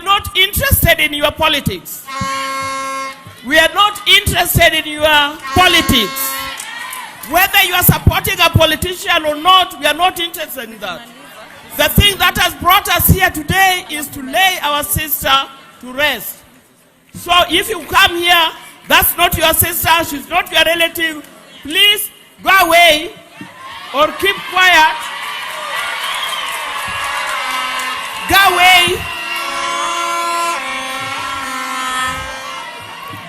are not interested in your politics. We are not interested in your politics. Whether you are supporting a politician or not, we are not interested in that. The thing that has brought us here today is to lay our sister to rest. So if you come here, that's not your sister, she's not your relative, please go away or keep quiet. Go away.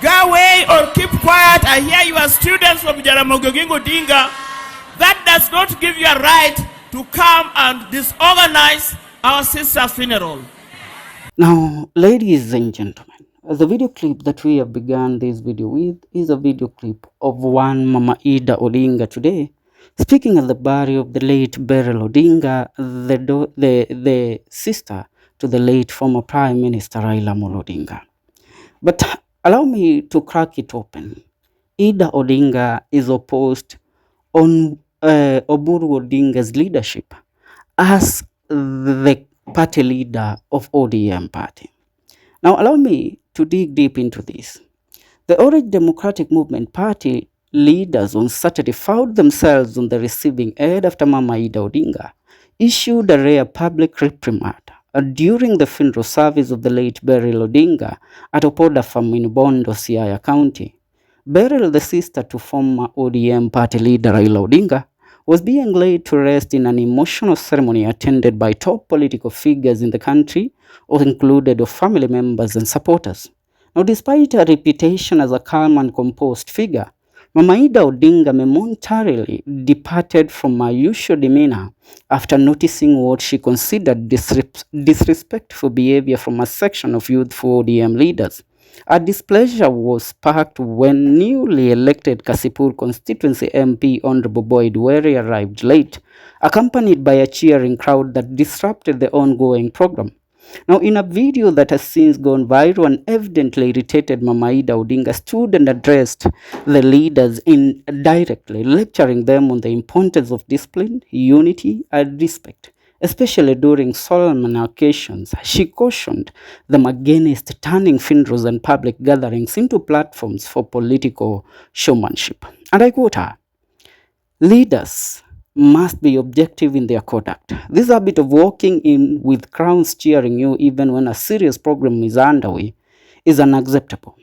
Go away or keep quiet. I hear you are students from Oburu Odinga. That does not give you a right to come and disorganize our sister's funeral. Now, ladies and gentlemen, the video clip that we have begun this video with is a video clip of one Mama Ida Odinga today, speaking at the burial of the late Beryl Odinga, the sister to the late former Prime Minister Raila Odinga. But allow me to crack it open. Ida Odinga is opposed on Oburu Odinga's leadership as the party leader of ODM party. Now allow me to dig deep into this. The Orange Democratic Movement party leaders on Saturday found themselves on the receiving end after Mama Ida Odinga issued a rare public reprimand during the funeral service of the late Beryl Odinga at Opoda Farm in Bondo, Siaya County. Beryl, the sister to former ODM party leader Raila Odinga, was being laid to rest in an emotional ceremony attended by top political figures in the country, or included of family members and supporters. Now, despite her reputation as a calm and composed figure, Mama Ida Odinga momentarily departed from her usual demeanor after noticing what she considered disrespectful behavior from a section of youthful ODM leaders. Her displeasure was sparked when newly elected Kasipur constituency MP Honorable Boyd Were arrived late, accompanied by a cheering crowd that disrupted the ongoing program. Now, in a video that has since gone viral and evidently irritated Mama Ida Odinga stood and addressed the leaders indirectly, lecturing them on the importance of discipline, unity, and respect. Especially during solemn occasions, she cautioned them against turning funerals and public gatherings into platforms for political showmanship. And I quote her, "Leaders must be objective in their conduct. This habit of walking in with crowds cheering you even when a serious program is underway is unacceptable,"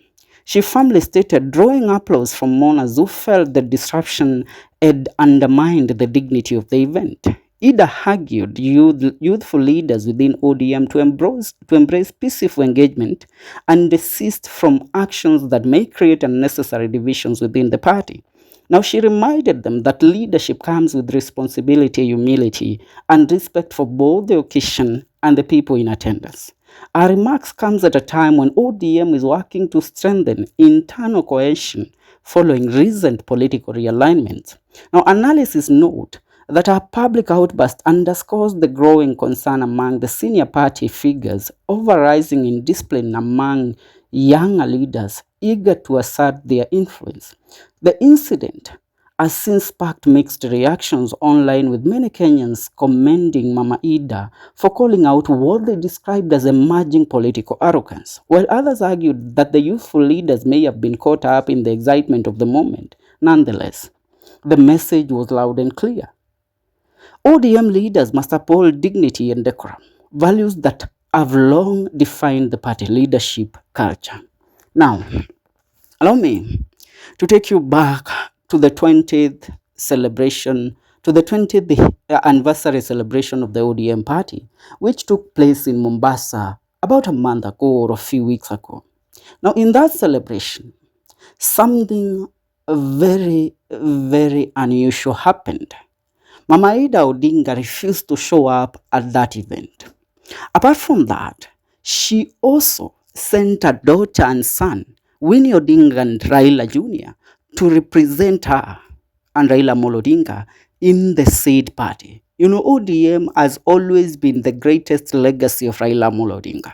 she firmly stated, drawing applause from mourners who felt the disruption had undermined the dignity of the event. Ida argued youthful leaders within ODM to embrace peaceful engagement and desist from actions that may create unnecessary divisions within the party. Now, she reminded them that leadership comes with responsibility, humility, and respect for both the occasion and the people in attendance. Our remarks comes at a time when ODM is working to strengthen internal cohesion following recent political realignments. Now, analysis note that our public outburst underscores the growing concern among the senior party figures over rising indiscipline among younger leaders eager to assert their influence. The incident has since sparked mixed reactions online, with many Kenyans commending Mama Ida for calling out what they described as emerging political arrogance, while others argued that the youthful leaders may have been caught up in the excitement of the moment. Nonetheless, the message was loud and clear. ODM leaders must uphold dignity and decorum, values that have long defined the party leadership culture. Now, allow me to take you back to the 20th anniversary celebration of the ODM party, which took place in Mombasa about a month ago or a few weeks ago. Now, in that celebration, something very, very unusual happened. Mama Ida Odinga refused to show up at that event. Apart from that, she also sent her daughter and son, Winnie Odinga and Raila Jr., to represent her and Raila Odinga in the said party. You know, ODM has always been the greatest legacy of Raila Odinga.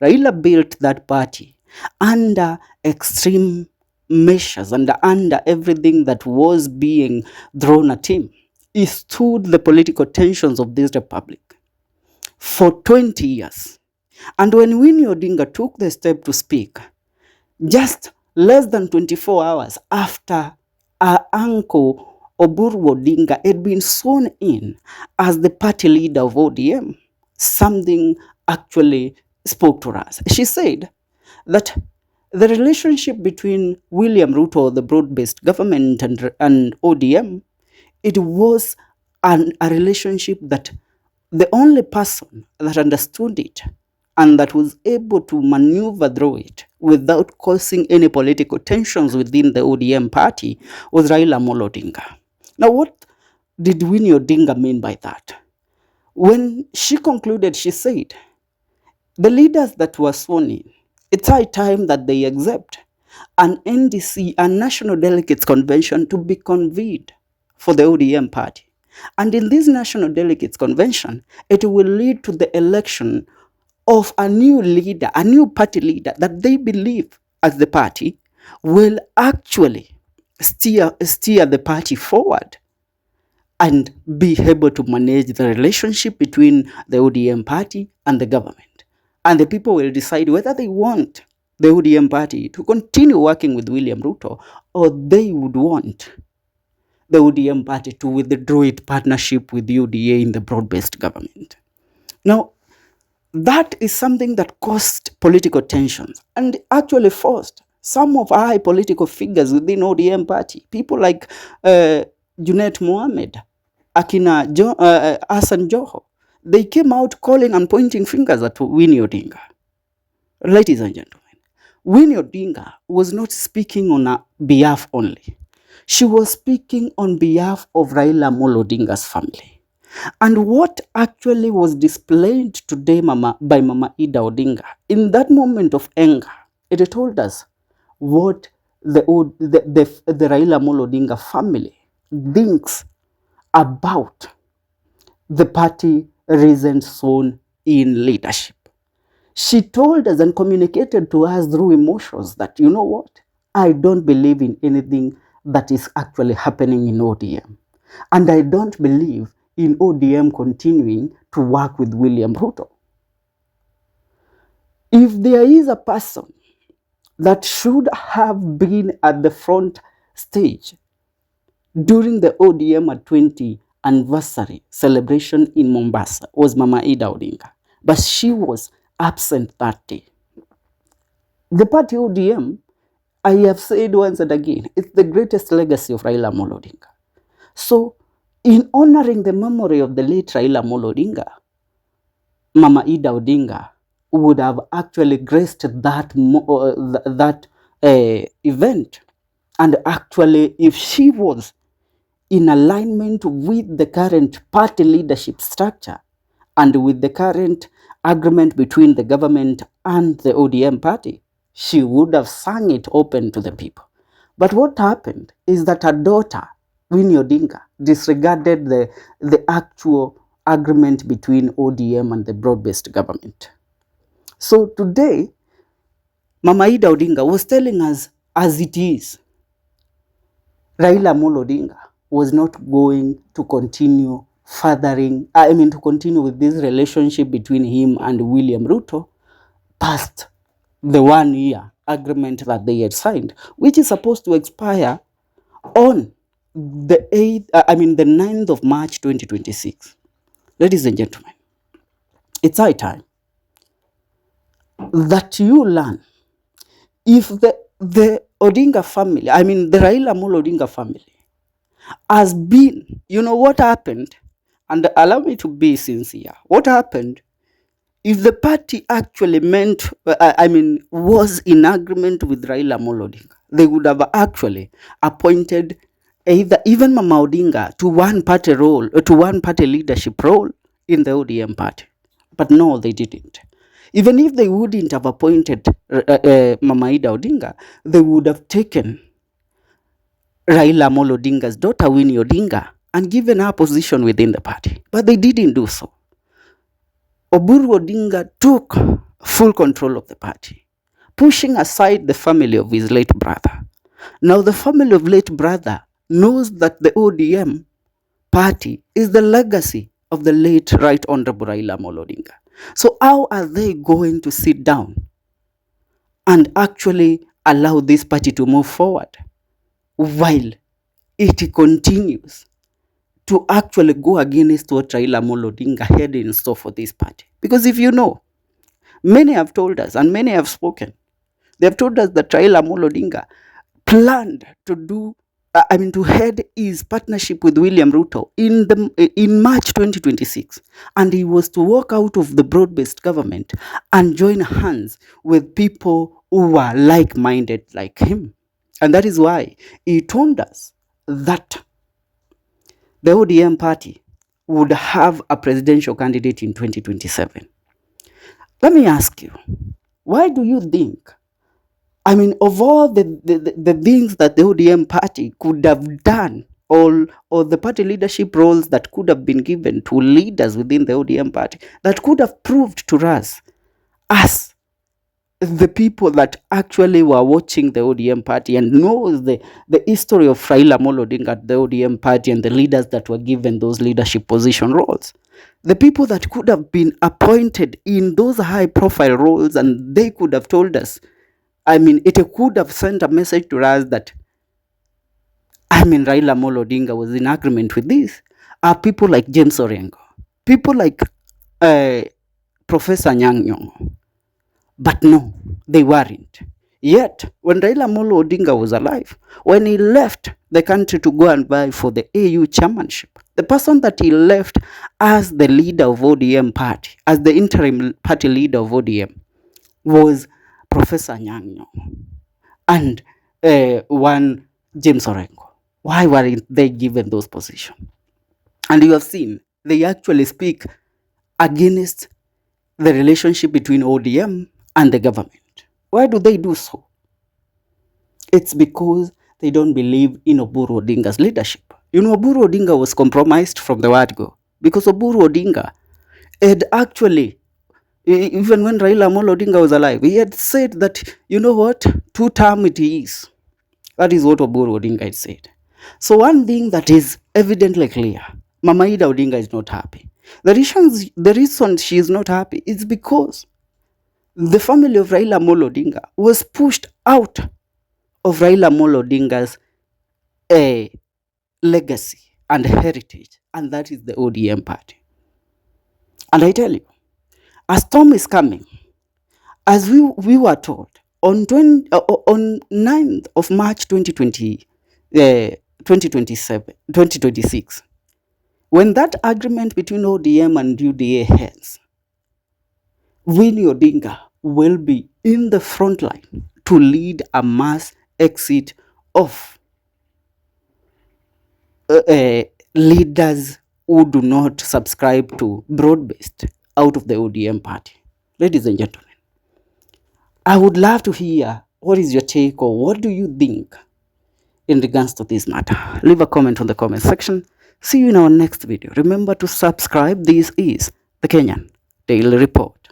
Raila built that party under extreme measures and under everything that was being thrown at him. He stood the political tensions of this republic for 20 years. And when Winnie Odinga took the step to speak, just less than 24 hours after her uncle Oburu Odinga had been sworn in as the party leader of ODM, something actually spoke to us. She said that the relationship between William Ruto, the broad-based government, and ODM, it was a relationship that the only person that understood it and that was able to maneuver through it without causing any political tensions within the ODM party was Raila Amolo Odinga. Now, what did Winnie Odinga mean by that? When she concluded, she said, the leaders that were sworn in, it's high time that they accept an NDC, a National Delegates Convention, to be convened for the ODM party. And in this National Delegates Convention, it will lead to the election of a new leader, a new party leader that they believe as the party will actually steer the party forward and be able to manage the relationship between the ODM party and the government. And the people will decide whether they want the ODM party to continue working with William Ruto or they would want the ODM party to withdraw its partnership with UDA in the broad-based government. Now, that is something that caused political tensions and actually forced some of high political figures within ODM party, people like Junet Mohammed, Akina Hassan Joho, they came out calling and pointing fingers at Winnie Odinga. Ladies and gentlemen, Winnie Odinga was not speaking on her behalf only. She was speaking on behalf of Raila Amolo Odinga's family. And what actually was displayed today by Mama Ida Odinga, in that moment of anger, it told us what the Raila Amolo Odinga family thinks about the party recent sworn in leadership. She told us and communicated to us through emotions that, you know what, I don't believe in anything that is actually happening in ODM. And I don't believe in ODM continuing to work with William Ruto. If there is a person that should have been at the front stage during the ODM at 20 anniversary celebration in Mombasa, was Mama Ida Odinga. But she was absent that day. The party ODM, I have said once and again, it's the greatest legacy of Raila Amolo Odinga. So, in honoring the memory of the late Raila Amolo Odinga, Mama Ida Odinga would have actually graced that event. And actually, if she was in alignment with the current party leadership structure and with the current agreement between the government and the ODM party, she would have sung it open to the people. But what happened is that her daughter, Winnie Odinga, disregarded the actual agreement between ODM and the broad-based government. So today, Mama Ida Odinga was telling us as it is, Raila Amolo Odinga was not going to continue to continue with this relationship between him and William Ruto past the 1 year agreement that they had signed, which is supposed to expire on the 9th of March 2026. Ladies and gentlemen, it's high time that you learn if the Odinga family, the Raila Amolo Odinga family, has been, you know what happened, and allow me to be sincere, what happened if the party actually was in agreement with Raila Amolo Odinga, they would have actually appointed even Mama Odinga to one party leadership role in the ODM party. But no, they didn't. Even if they wouldn't have appointed Mama Ida Odinga, they would have taken Raila Amolo Odinga's daughter, Winnie Odinga, and given her position within the party. But they didn't do so. Oburu Odinga took full control of the party, pushing aside the family of his late brother. Now the family of late brother knows that the ODM party is the legacy of the late Right Honorable Raila Amolo Odinga. So how are they going to sit down and actually allow this party to move forward while it continues to actually go against what Raila Amolo Odinga had in store for this party? Because if you know, many have told us and many have spoken. They have told us that Raila Amolo Odinga planned to to head his partnership with William Ruto in March 2026, and he was to walk out of the broad-based government and join hands with people who were like-minded like him. And that is why he told us that the ODM party would have a presidential candidate in 2027. Let me ask you, why do you think, of all the things that the ODM party could have done, or the party leadership roles that could have been given to leaders within the ODM party, that could have proved to us the people that actually were watching the ODM party and knows the history of Raila Amolo Odinga at the ODM party and the leaders that were given those leadership position roles, the people that could have been appointed in those high profile roles, and they could have told us, it could have sent a message to us that, Raila Amolo Odinga was in agreement with this, are people like James Orengo, people like Professor Nyang' Nyong'o. But no, they weren't. Yet, when Raila Amolo Odinga was alive, when he left the country to go and vie for the AU chairmanship, the person that he left as the leader of ODM party, as the interim party leader of ODM, was Professor Nyang' Nyong'o and one James Orengo. Why weren't they given those positions? And you have seen, they actually speak against the relationship between ODM and the government. Why do they do so? It's because they don't believe in Oburu Odinga's leadership. Oburu Odinga was compromised from the word go, because Oburu Odinga had actually, even when Raila Amolo Odinga was alive, he had said that, 2-term it is. That is what Oburu Odinga had said. So one thing that is evidently clear, Mama Ida Odinga is not happy. The reason she is not happy is because the family of Raila Amolo Odinga was pushed out of Raila Amolo Odinga's legacy and heritage, and that is the ODM party. And I tell you, a storm is coming. As we were told, on 9th of March 2026, when that agreement between ODM and UDA ends, Winnie Odinga will be in the front line to lead a mass exit of leaders who do not subscribe to broad-based out of the ODM party. Ladies and gentlemen, I would love to hear what is your take, or what do you think in regards to this matter. Leave a comment on the comment section. See you in our next video. Remember to subscribe. This is the Kenyan Daily Report.